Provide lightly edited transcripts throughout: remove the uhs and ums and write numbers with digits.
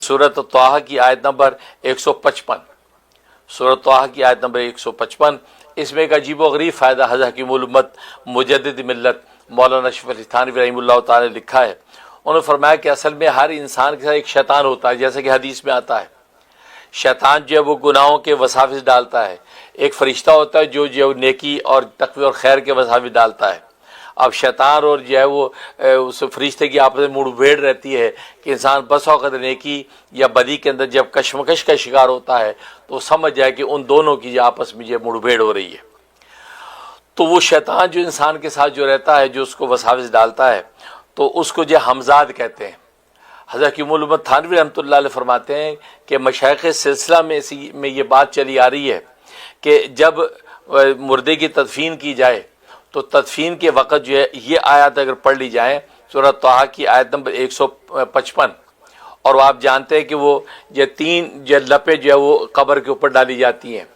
सूरत तौहा की आयत नंबर 155, सूरत तौहा की आयत नंबर 155। इसमें एक अजीब व गरीब फ़ायदा हज़रत हकीमुल उम्मत मुजद्दिद मिल्लत मौलाना अशरफ अली थानवी रहमतुल्लाह ताला ने लिखा है। उन्होंने फरमाया कि असल में हर इंसान के साथ एक शैतान होता है, जैसे कि हदीस में आता है। शैतान जो है वो गुनाहों के वसाविस डालता है। एक फ़रिश्ता होता है जो नेकी और तक़वी और खैर के वसाविस डालता है। अब शैतान और जो है वो उस फरिश्ते की आपस में मुठभेड़ रहती है कि इंसान बस औक़त नेकी या बदी के अंदर जब कशमकश का शिकार होता है तो समझ जाए कि उन दोनों की जो आपस में जो मुठभेड़ हो रही है। तो वो शैतान जो इंसान के साथ जो रहता है, जो उसको वसाविस डालता है, तो उसको जो हमजाद कहते हैं। हज़रत हकीमुल उम्मत थानवी रहमतुल्लाह अलैह फरमाते हैं कि मशाइख़ सिलसिला में ये बात चली आ रही है कि जब मुर्दे की तदफीन की जाए तो तदफीन के वक़्त जो है ये आयत अगर पढ़ ली जाए, सूरत तौहा की आयत नंबर 155, और आप जानते हैं कि वो ये 3 जो लपे जो है वो कब्र के ऊपर डाली जाती हैं।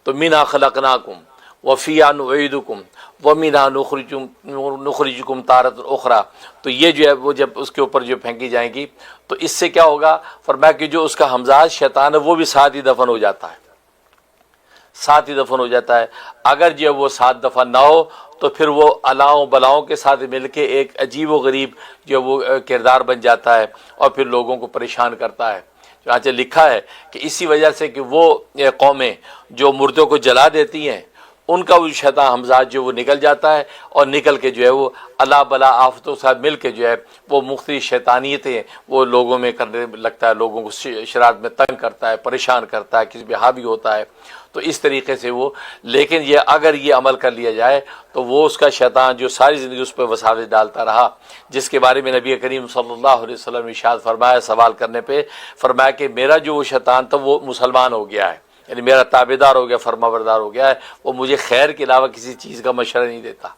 तो मिन्हा खलक़नाकुम व फ़ीहा नुईदुकुम व मिन्हा नुख़रिजुकुम तारतन उख़रा। तो ये जो है वो जब उसके ऊपर जो फेंकी जाएंगी तो इससे क्या होगा, फरमाया कि जो उसका हमजाद शैतान है वो भी साथ ही दफन हो जाता है, साथ ही दफन हो जाता है। अगर जो वो 7 दफ़ा ना हो तो फिर वो अलाओं बलाओं के साथ मिलके एक अजीब व गरीब जो वो किरदार बन जाता है और फिर लोगों को परेशान करता है। चुनांचे लिखा है कि इसी वजह से कि वो कौमें जो मुर्दों को जला देती हैं उनका वो शैतान हमजाद जो वो निकल जाता है और निकल के जो है वो अला बला आफतों के साथ मिल के जो है वो मुख्तलिफ शैतानियतें वो लोगों में करने लगता है, लोगों को शरारत में तंग करता है, परेशान करता है, किसी पे हावी होता है। तो इस तरीके से वो, लेकिन ये अगर ये अमल कर लिया जाए तो वो उसका शैतान जो सारी ज़िंदगी उस पर वसाविस डालता रहा, जिसके बारे में नबी करीम सल्लल्लाहु अलैहि वसल्लम ने इरशाद फरमाया, सवाल करने पे फरमाया कि मेरा जो वो शैतान था वो मुसलमान हो गया है, यानी मेरा ताबेदार हो गया, फरमाबरदार हो गया है, वो मुझे खैर के अलावा किसी चीज़ का मशवरा नहीं देता।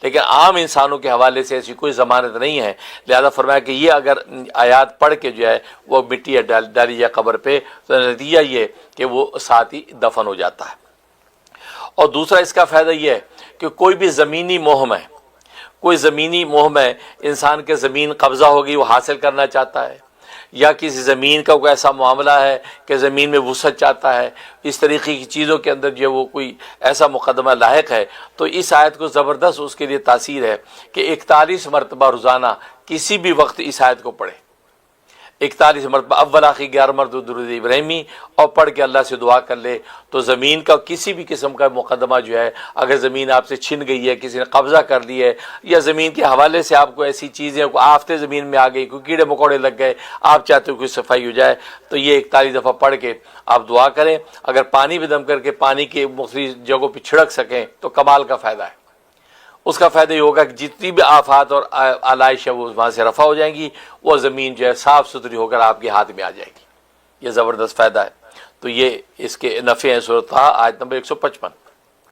लेकिन आम इंसानों के हवाले से ऐसी कोई ज़मानत नहीं है। लिहाजा फरमाया कि ये अगर आयात पढ़ के जो है वो मिट्टी डाली जाए कब्र पे तो नतीजा ये कि वो साथ ही दफन हो जाता है। और दूसरा इसका फ़ायदा ये है कि कोई भी ज़मीनी मोह में, कोई ज़मीनी मोह में इंसान के ज़मीन कब्ज़ा हो गई, वो हासिल करना चाहता है, या किसी ज़मीन का कोई ऐसा मामला है कि ज़मीन में वुसअत चाहता है, इस तरीके की चीज़ों के अंदर जो वो कोई ऐसा मुकदमा लायक है, तो इस आयत को ज़बरदस्त उसके लिए तासीर है कि 41 मरतबा रोज़ाना किसी भी वक्त इस आयत को पढ़े। 41 मरतबा अव्वल आखिर 11 मरतबा दुरूद इब्राहिमी और पढ़ के अल्लाह से दुआ कर ले तो ज़मीन का किसी भी किस्म का मुकदमा जो है, अगर ज़मीन आपसे छिन गई है, किसी ने कब्ज़ा कर ली है, या ज़मीन के हवाले से आपको ऐसी चीज़ें को आफतें ज़मीन में आ गई, कोई कीड़े मकोड़े लग गए, आप चाहते हो कोई सफाई हो जाए, तो ये 41 दफ़ा पढ़ के आप दुआ करें। अगर पानी भी दम करके पानी के मुख्तलिफ जगहों पर छिड़क सकें तो कमाल का फ़ायदा है। उसका फ़ायदा ये होगा कि जितनी भी आफात और आलाइश है वो वहाँ से रफ़ा हो जाएंगी, वो ज़मीन जो है साफ़ सुथरी होकर आपके हाथ में आ जाएगी। ये ज़बरदस्त फ़ायदा है। तो ये इसके नफ़े हैं। सूरत तौहा आयत नंबर 155।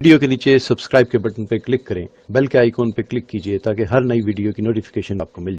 वीडियो के नीचे सब्सक्राइब के बटन पर क्लिक करें, बेल के आइकॉन पर क्लिक कीजिए ताकि हर नई वीडियो की नोटिफिकेशन आपको मिल जाए।